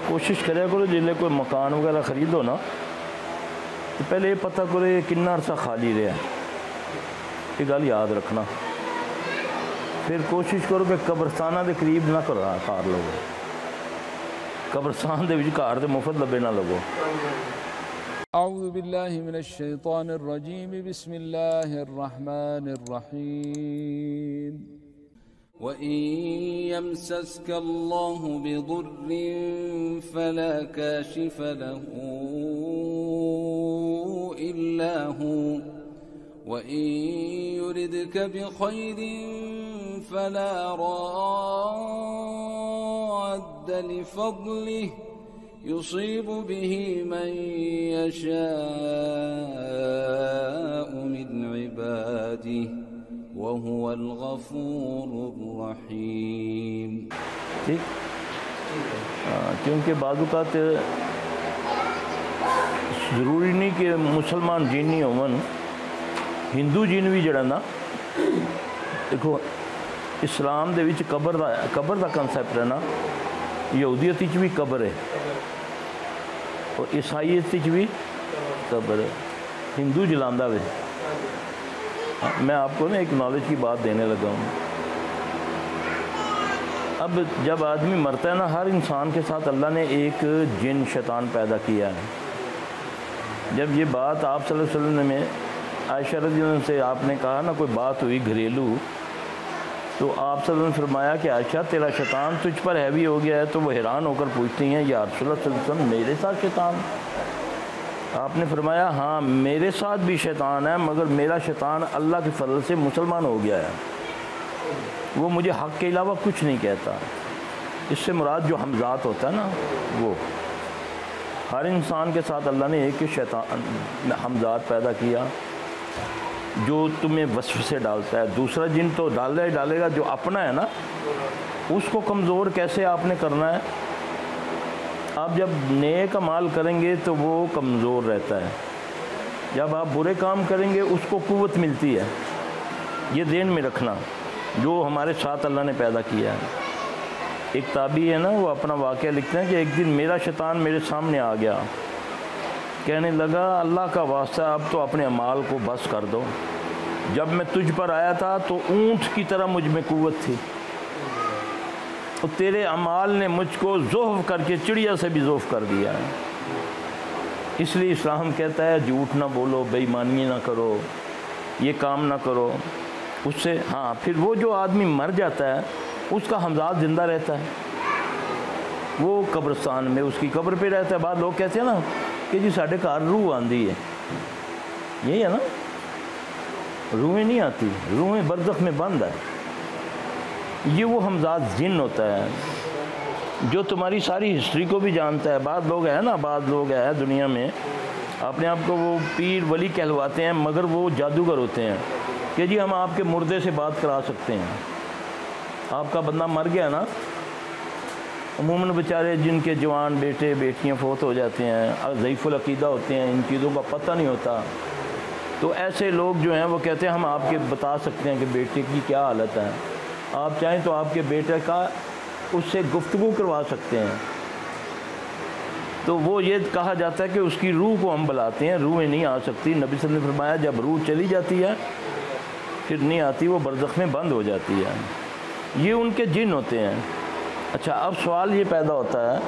کوشش کریا کرو جلے کوئی مکان وغیرہ خریدو نا تو پہلے یہ پتہ کرو یہ کنا عرصہ خالی رہا یہ گل یاد رکھنا. پھر کوشش کرو کہ قبرستانہ دے قریب نہ کرو کار لگو, قبرستان دے وچ کار دے مفت لبے نہ لگو. اعوذ باللہ من الشیطان الرجیم بسم اللہ الرحمن الرحیم. وَإِن يَمْسَسْكَ اللَّهُ بِضُرٍّ فَلَا كَاشِفَ لَهُ إِلَّا هُوَ وَإِن يُرِدْكَ بِخَيْرٍ فَلَا رَادَّ لِفَضْلِهِ يُصِيبُ بِهِ مَن يَشَاءُ مِنْ عِبَادِهِ وَهُوَ الْغَفُورُ الرَّحِيمُ. ٹھیک, کیونکہ بعض اوقات ضروری نہیں کہ مسلمان جن نہیں ہون, ہندو جن بھی جڑا نا دیکھو اسلام دے وچ قبر دا کنسیپٹ ہے نا, یہودیت وچ بھی قبر ہے اور عیسائیت وچ بھی قبر ہے, ہندو جلاندا وے. میں آپ کو نا ایک نالج کی بات دینے لگا ہوں. اب جب آدمی مرتا ہے نا, ہر انسان کے ساتھ اللہ نے ایک جن شیطان پیدا کیا ہے. جب یہ بات آپ صلی اللہ علیہ وسلم میں عائشہ رضی اللہ عنہ سے آپ نے کہا نا کوئی بات ہوئی گھریلو, تو آپ صلی اللہ علیہ وسلم نے فرمایا کہ عائشہ تیرا شیطان تجھ پر ہیوی ہو گیا ہے. تو وہ حیران ہو کر پوچھتی ہیں یا رسول اللہ صلی اللہ علیہ وسلم میرے ساتھ شیطان؟ آپ نے فرمایا ہاں میرے ساتھ بھی شیطان ہے, مگر میرا شیطان اللہ کے فضل سے مسلمان ہو گیا ہے, وہ مجھے حق کے علاوہ کچھ نہیں کہتا. اس سے مراد جو حمزات ہوتا ہے نا, وہ ہر انسان کے ساتھ اللہ نے ایک شیطان حمزات پیدا کیا جو تمہیں وسوسے ڈالتا ہے. دوسرا جن تو ڈالے گا جو اپنا ہے نا, اس کو کمزور کیسے آپ نے کرنا ہے. آپ جب نیک اعمال کریں گے تو وہ کمزور رہتا ہے, جب آپ برے کام کریں گے اس کو قوت ملتی ہے. یہ ذہن میں رکھنا جو ہمارے ساتھ اللہ نے پیدا کیا ہے. ایک تابعی ہے نا, وہ اپنا واقعہ لکھتے ہیں کہ ایک دن میرا شیطان میرے سامنے آ گیا, کہنے لگا اللہ کا واسطہ اب تو اپنے اعمال کو بس کر دو. جب میں تجھ پر آیا تھا تو اونٹ کی طرح مجھ میں قوت تھی, تو تیرے اعمال نے مجھ کو ضعف کر کے چڑیا سے بھی ضعف کر دیا ہے. اس لیے اسلام کہتا ہے جھوٹ نہ بولو, بے ایمانی نہ کرو, یہ کام نہ کرو. اس سے ہاں پھر وہ جو آدمی مر جاتا ہے اس کا حمزات زندہ رہتا ہے, وہ قبرستان میں اس کی قبر پہ رہتا ہے. بعض لوگ کہتے ہیں نا کہ جی ساڑھے کار روح آندھی ہے, یہی ہے نا, روحیں نہیں آتی, روحیں برزخ میں بند ہے. یہ وہ حمزات جن ہوتا ہے جو تمہاری ساری ہسٹری کو بھی جانتا ہے. بعض لوگ ہیں نا, بعض لوگ ہیں دنیا میں اپنے آپ کو وہ پیر ولی کہلواتے ہیں, مگر وہ جادوگر ہوتے ہیں کہ جی ہم آپ کے مردے سے بات کرا سکتے ہیں. آپ کا بندہ مر گیا نا, عموماً بیچارے جن کے جوان بیٹے بیٹیاں فوت ہو جاتے ہیں, ضعیف العقیدہ ہوتے ہیں, ان چیزوں کا پتہ نہیں ہوتا, تو ایسے لوگ جو ہیں وہ کہتے ہیں ہم آپ کے بتا سکتے ہیں کہ بیٹے کی کیا حالت ہے. آپ چاہیں تو آپ کے بیٹے کا اس سے گفتگو کروا سکتے ہیں. تو وہ یہ کہا جاتا ہے کہ اس کی روح کو ہم بلاتے ہیں, روحیں نہیں آ سکتی. نبی صلی اللہ علیہ وسلم نے فرمایا جب روح چلی جاتی ہے پھر نہیں آتی, وہ برزخ میں بند ہو جاتی ہے. یہ ان کے جن ہوتے ہیں. اچھا اب سوال یہ پیدا ہوتا ہے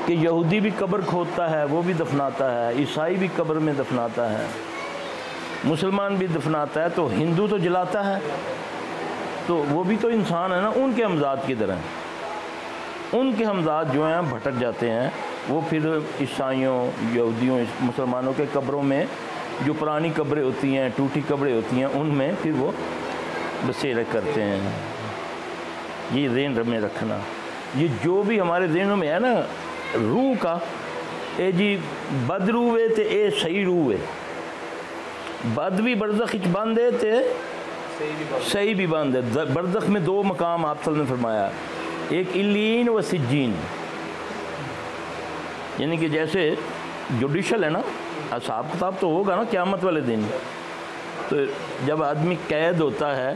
کہ یہودی بھی قبر کھودتا ہے, وہ بھی دفناتا ہے, عیسائی بھی قبر میں دفناتا ہے, مسلمان بھی دفناتا ہے, تو ہندو تو جلاتا ہے, تو وہ بھی تو انسان ہے نا. ان کے حمزات کی طرح ان کے حمزات جو ہیں بھٹک جاتے ہیں, وہ پھر عیسائیوں, یہودیوں, مسلمانوں کے قبروں میں جو پرانی قبریں ہوتی ہیں, ٹوٹی قبریں ہوتی ہیں, ان میں پھر وہ بسیرے کرتے ہیں. یہ ذہن میں رکھنا. یہ جو بھی ہمارے ذہنوں میں ہے نا روح کا, اے جی بد روح ہے تے اے صحیح روح ہے. بد بھی برزخ اچ بند ہے تے صحیح بھی بند ہے. برزخ میں دو مقام آپ صلی اللہ علیہ وسلم نے فرمایا, ایک الین و سجین, یعنی کہ جیسے جوڈیشل ہے نا, حساب کتاب تو ہوگا نا قیامت والے دن. تو جب آدمی قید ہوتا ہے,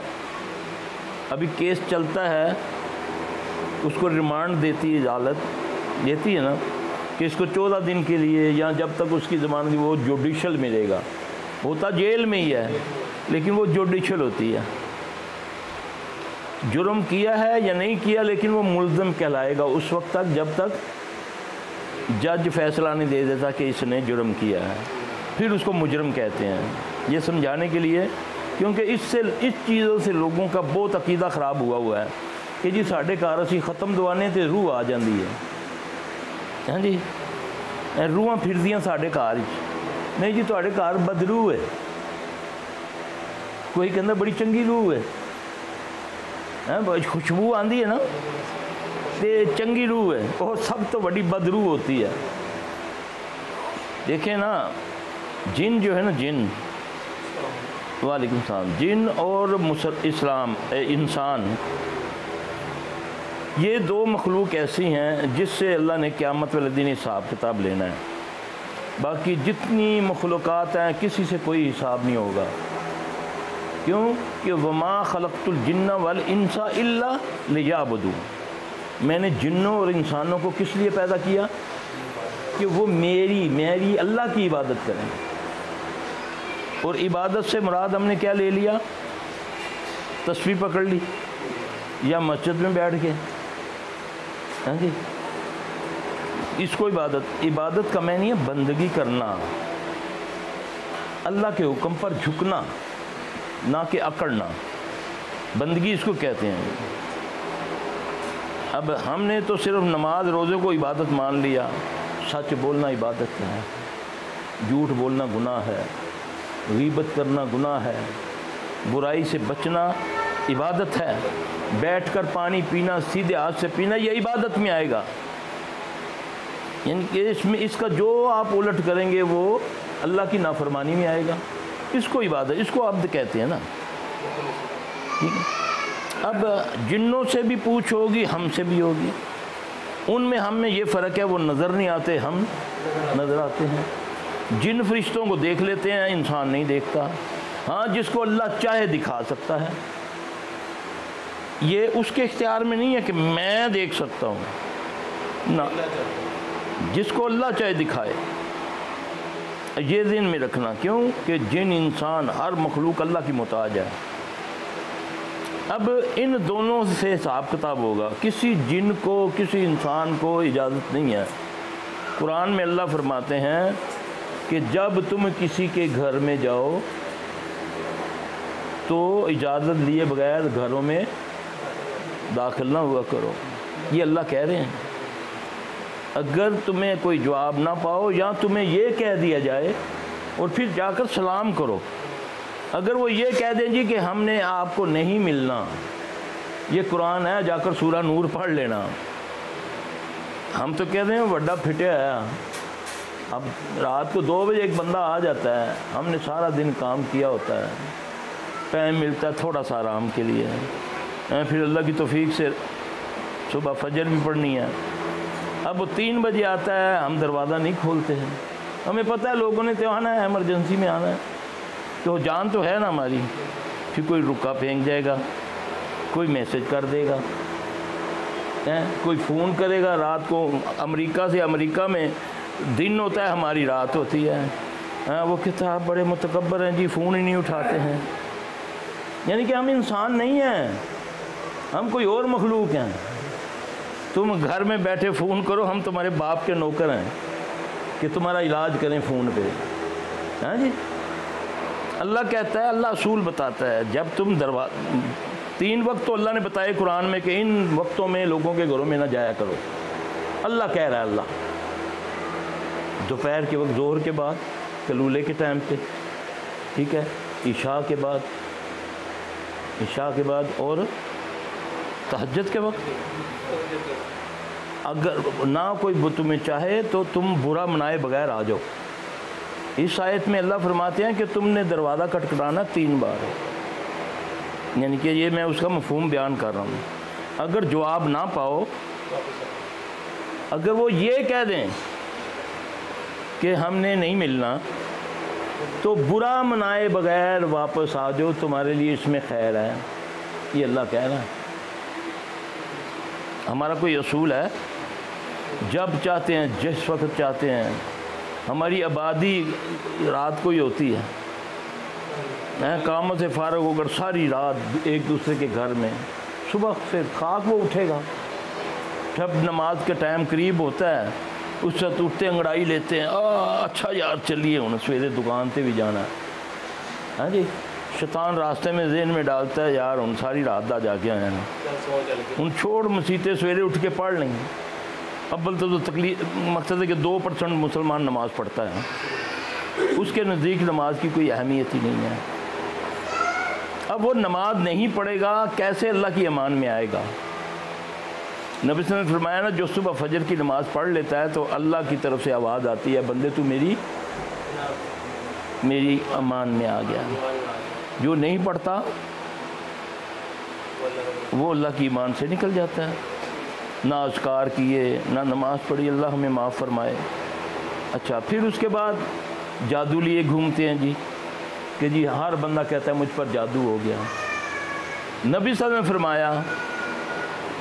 ابھی کیس چلتا ہے, اس کو ریمانڈ دیتی ہے عدالت, دیتی ہے نا کہ اس کو 14 دن کے لیے یا جب تک اس کی ضمانت وہ جوڈیشل ملے گا، ہوتا جیل میں ہی ہے لیکن وہ جوڈیشل ہوتی ہے، جرم کیا ہے یا نہیں کیا لیکن وہ ملزم کہلائے گا اس وقت تک جب تک جج فیصلہ نہیں دے دیتا کہ اس نے جرم کیا ہے، پھر اس کو مجرم کہتے ہیں۔ یہ سمجھانے کے لیے، کیونکہ اس چیزوں سے لوگوں کا بہت عقیدہ خراب ہوا ہے کہ جی ساڈے گھر اسی ختم دوانے تے روح آ جاندی ہے، ہاں جی روحاں پھردیاں ساڈے گھر وچ، نہیں جی تواڈے گھر بدروح ہے، کوئی کہندا بڑی چنگی روح ہے، خوشبو آندی ہے نا تے چنگی روح ہے، اور سب تو بڑی بدروح ہوتی ہے۔ دیکھیں نا جن جو ہے نا جن، وعلیکم السلام، جن اور انسان، یہ دو مخلوق ایسی ہیں جس سے اللہ نے قیامت والے دن حساب کتاب لینا ہے۔ باقی جتنی مخلوقات ہیں کسی سے کوئی حساب نہیں ہوگا، کیوں کہ وما خلقت الجن والانس الا لیعبدون، میں نے جنوں اور انسانوں کو کس لیے پیدا کیا کہ وہ میری اللہ کی عبادت کریں۔ اور عبادت سے مراد ہم نے کیا لے لیا؟ تسبیح پکڑ لی یا مسجد میں بیٹھ کے، ہاں جی اس کو عبادت کا معنی ہے بندگی کرنا، اللہ کے حکم پر جھکنا نہ کہ اکڑنا، بندگی اس کو کہتے ہیں۔ اب ہم نے تو صرف نماز روزے کو عبادت مان لیا، سچ بولنا عبادت ہے، جھوٹ بولنا گناہ ہے، غیبت کرنا گناہ ہے، برائی سے بچنا عبادت ہے، بیٹھ کر پانی پینا سیدھے ہاتھ سے پینا یہ عبادت میں آئے گا، یعنی کہ اس کا جو آپ الٹ کریں گے وہ اللہ کی نافرمانی میں آئے گا، اس کو عبادت، اس کو عبد کہتے ہیں نا، ٹھیک ہے۔ اب جنوں سے بھی پوچھ ہوگی، ہم سے بھی ہوگی، ان میں ہم میں یہ فرق ہے وہ نظر نہیں آتے، ہم نظر آتے ہیں۔ جن فرشتوں کو دیکھ لیتے ہیں، انسان نہیں دیکھتا، ہاں جس کو اللہ چاہے دکھا سکتا ہے، یہ اس کے اختیار میں نہیں ہے کہ میں دیکھ سکتا ہوں، نہ، جس کو اللہ چاہے دکھائے، یہ ذہن میں رکھنا، کیوں کہ جن انسان ہر مخلوق اللہ کی محتاج ہے۔ اب ان دونوں سے حساب کتاب ہوگا، کسی جن کو کسی انسان کو اجازت نہیں ہے۔ قرآن میں اللہ فرماتے ہیں کہ جب تم کسی کے گھر میں جاؤ تو اجازت لیے بغیر گھروں میں داخل نہ ہوا کرو، یہ اللہ کہہ رہے ہیں۔ اگر تمہیں کوئی جواب نہ پاؤ یا تمہیں یہ کہہ دیا جائے اور پھر جا کر سلام کرو، اگر وہ یہ کہہ دیں جی کہ ہم نے آپ کو نہیں ملنا، یہ قرآن ہے، جا کر سورہ نور پڑھ لینا، ہم تو کہتے ہیں بڑا پھٹیا ہے، اب رات کو 2 بجے ایک بندہ آ جاتا ہے، ہم نے سارا دن کام کیا ہوتا ہے، ٹائم ملتا ہے تھوڑا سا آرام کے لیے، پھر اللہ کی توفیق سے صبح فجر بھی پڑھنی ہے، اب وہ 3 بجے آتا ہے، ہم دروازہ نہیں کھولتے ہیں، ہمیں پتہ ہے لوگوں نے تو آنا ہے، ایمرجنسی میں آنا ہے، تو جان تو ہے نا ہماری، پھر کوئی رکا پھینک جائے گا، کوئی میسج کر دے گا، کوئی فون کرے گا رات کو امریکہ سے، امریکہ میں دن ہوتا ہے ہماری رات ہوتی ہے، وہ کہتا ہے بڑے متکبر ہیں جی، فون ہی نہیں اٹھاتے ہیں، یعنی کہ ہم انسان نہیں ہیں، ہم کوئی اور مخلوق ہیں۔ تم گھر میں بیٹھے فون کرو، ہم تمہارے باپ کے نوکر ہیں کہ تمہارا علاج کریں فون پہ، ہاں جی۔ اللہ کہتا ہے، اللہ اصول بتاتا ہے، جب تم 3 وقت تو اللہ نے بتائے قرآن میں کہ ان وقتوں میں لوگوں کے گھروں میں نہ جایا کرو، اللہ کہہ رہا ہے، اللہ دوپہر کے وقت، ظہر کے بعد، کلولے کے ٹائم پہ، ٹھیک ہے، عشاء کے بعد اور تہجد کے وقت، اگر نہ کوئی تمہیں چاہے تو تم برا منائے بغیر آ جاؤ۔ اس آیت میں اللہ فرماتے ہیں کہ تم نے دروازہ کھٹکھٹانا 3 بار، یعنی کہ یہ میں اس کا مفہوم بیان کر رہا ہوں۔ اگر جواب نہ پاؤ، اگر وہ یہ کہہ دیں کہ ہم نے نہیں ملنا، تو برا منائے بغیر واپس آ جاؤ، تمہارے لیے اس میں خیر ہے، یہ اللہ کہہ رہا ہے۔ ہمارا کوئی اصول ہے جب چاہتے ہیں، جس وقت چاہتے ہیں. ہماری آبادی رات کو ہی ہوتی ہے، کاموں سے فارغ ہو کر ساری رات ایک دوسرے کے گھر میں. صبح سے خاک وہ اٹھے گا، جب نماز کے ٹائم قریب ہوتا ہے اس وقت اٹھتے انگڑائی لیتے ہیں، اچھا یار چلیے ہوں سویرے دکان تے بھی جانا ہے. ہاں جی، شیطان راستے میں ذہن میں ڈالتا ہے یار ہوں ساری رات دا جا کے آیا نا، ان چھوڑ مسیطیں سویرے اٹھ کے پڑھ لیں گے. اول تو تکلیف مقصد ہے کہ 2% مسلمان نماز پڑھتا ہے، اس کے نزدیک نماز کی کوئی اہمیت ہی نہیں ہے. اب وہ نماز نہیں پڑھے گا کیسے اللہ کی امان میں آئے گا؟ نبی صلی اللہ علیہ وسلم نے فرمایا نا، جو صبح فجر کی نماز پڑھ لیتا ہے تو اللہ کی طرف سے آواز آتی ہے، بندے تو میری امان میں آ گیا. جو نہیں پڑھتا وہ اللہ کی ایمان سے نکل جاتا ہے. نہ اذکار کیے نہ نماز پڑھی، اللہ ہمیں معاف فرمائے. اچھا، پھر اس کے بعد جادو لیے گھومتے ہیں جی، کہ جی ہر بندہ کہتا ہے مجھ پر جادو ہو گیا. نبی صلی اللہ علیہ وسلم نے فرمایا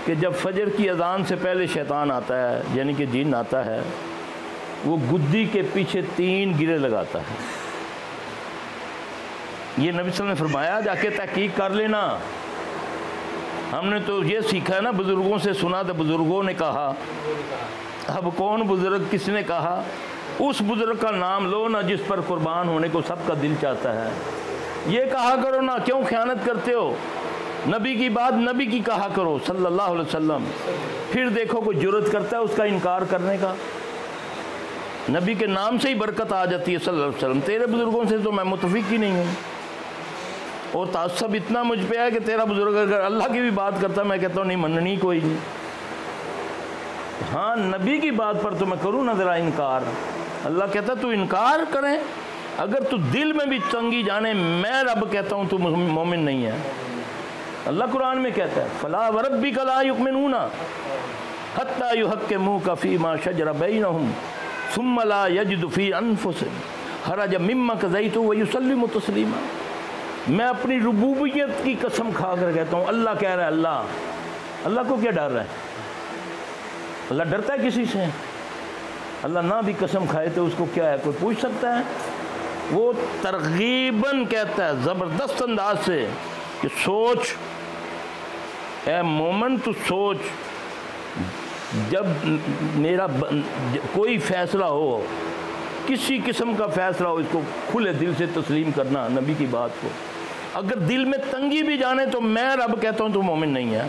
کہ جب فجر کی اذان سے پہلے شیطان آتا ہے، یعنی کہ جن آتا ہے، وہ گدی کے پیچھے 3 گرے لگاتا ہے. یہ نبی صلی اللہ علیہ وسلم نے فرمایا، جا کے تحقیق کر لینا. ہم نے تو یہ سیکھا ہے نا، بزرگوں سے سنا تو بزرگوں نے کہا. اب کون بزرگ کس نے کہا؟ اس بزرگ کا نام لو نا جس پر قربان ہونے کو سب کا دل چاہتا ہے. یہ کہا کرو نا، کیوں خیانت کرتے ہو؟ نبی کی بات نبی کی کہا کرو صلی اللہ علیہ وسلم. پھر دیکھو کوئی جرت کرتا ہے اس کا انکار کرنے کا. نبی کے نام سے ہی برکت آ جاتی ہے صلی اللہ علیہ وسلم. تیرے بزرگوں سے تو میں متفق ہی نہیں ہوں، اور تعصب اتنا مجھ پہ ہے کہ تیرا بزرگ اگر اللہ کی بھی بات کرتا میں کہتا ہوں نہیں مننی کوئی نہیں. ہاں نبی کی بات پر تو میں کروں نا ذرا انکار. اللہ کہتا تو انکار کریں، اگر تو دل میں بھی تنگی جانے میں رب کہتا ہوں تو مومن نہیں ہے. اللہ قرآن میں کہتا ہے فلا وربک لا یؤمنون حتی یحکموک فیما شجر بینہم ثم لا یجدوا فی انفسہم حرجا مما قضیت ویسلموا تسلیما. میں اپنی ربوبیت کی قسم کھا کر کہتا ہوں، اللہ کہہ رہا ہے. اللہ کو کیا ڈر رہا ہے؟ اللہ ڈرتا ہے کسی سے؟ اللہ نہ بھی قسم کھائے تو اس کو کیا ہے، کوئی پوچھ سکتا ہے؟ وہ ترغیباً کہتا ہے زبردست انداز سے کہ سوچ اے مومن، تو سوچ، جب میرا کوئی فیصلہ ہو، کسی قسم کا فیصلہ ہو، اس کو کھلے دل سے تسلیم کرنا نبی کی بات کو. اگر دل میں تنگی بھی جانے تو میں رب کہتا ہوں تو مومن نہیں ہے.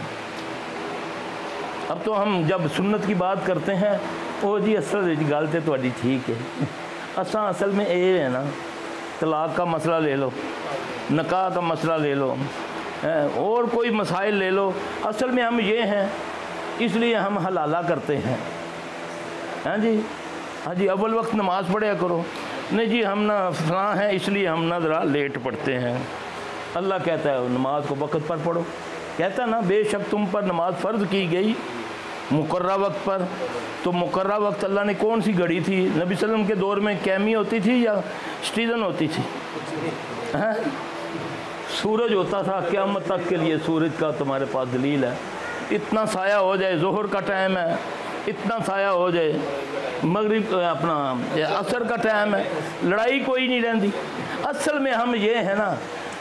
اب تو ہم جب سنت کی بات کرتے ہیں، او جی اصل گل تے تہاڈی ٹھیک ہے، اساں اصل میں یہ ہے نا، طلاق کا مسئلہ لے لو، نکاح کا مسئلہ لے لو، اور کوئی مسائل لے لو، اصل میں ہم یہ ہیں اس لیے ہم حلالہ کرتے ہیں. ہاں جی، ہاں جی اول وقت نماز پڑھیا کرو. نہیں جی ہم نہ فلاں ہیں اس لیے ہم نہ ذرا لیٹ پڑھتے ہیں. اللہ کہتا ہے نماز کو وقت پر پڑھو. کہتا ہے نا بے شک تم پر نماز فرض کی گئی مقررہ وقت پر. تو مقررہ وقت اللہ نے کون سی گھڑی تھی؟ نبی صلی اللہ علیہ وسلم کے دور میں کیمی ہوتی تھی یا سٹیزن ہوتی تھی؟ سورج ہوتا تھا قیامت تک کے لیے. سورج کا تمہارے پاس دلیل ہے. اتنا سایہ ہو جائے، ظہر کا ٹائم ہے، اتنا سایہ ہو جائے، مغرب اپنا عصر کا ٹائم ہے، لڑائی کوئی نہیں رہتی. اصل میں ہم یہ ہیں نا،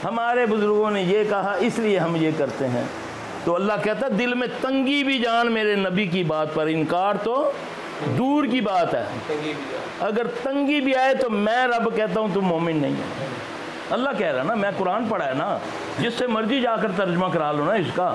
ہمارے بزرگوں نے یہ کہا اس لیے ہم یہ کرتے ہیں. تو اللہ کہتا ہے دل میں تنگی بھی جان میرے نبی کی بات پر، انکار تو دور کی بات ہے. اگر تنگی بھی آئے تو میں رب کہتا ہوں تو مومن نہیں ہے. اللہ کہہ رہا ہے نا، میں قرآن پڑھا ہے نا، جس سے مرضی جا کر ترجمہ کرا لو نا اس کا.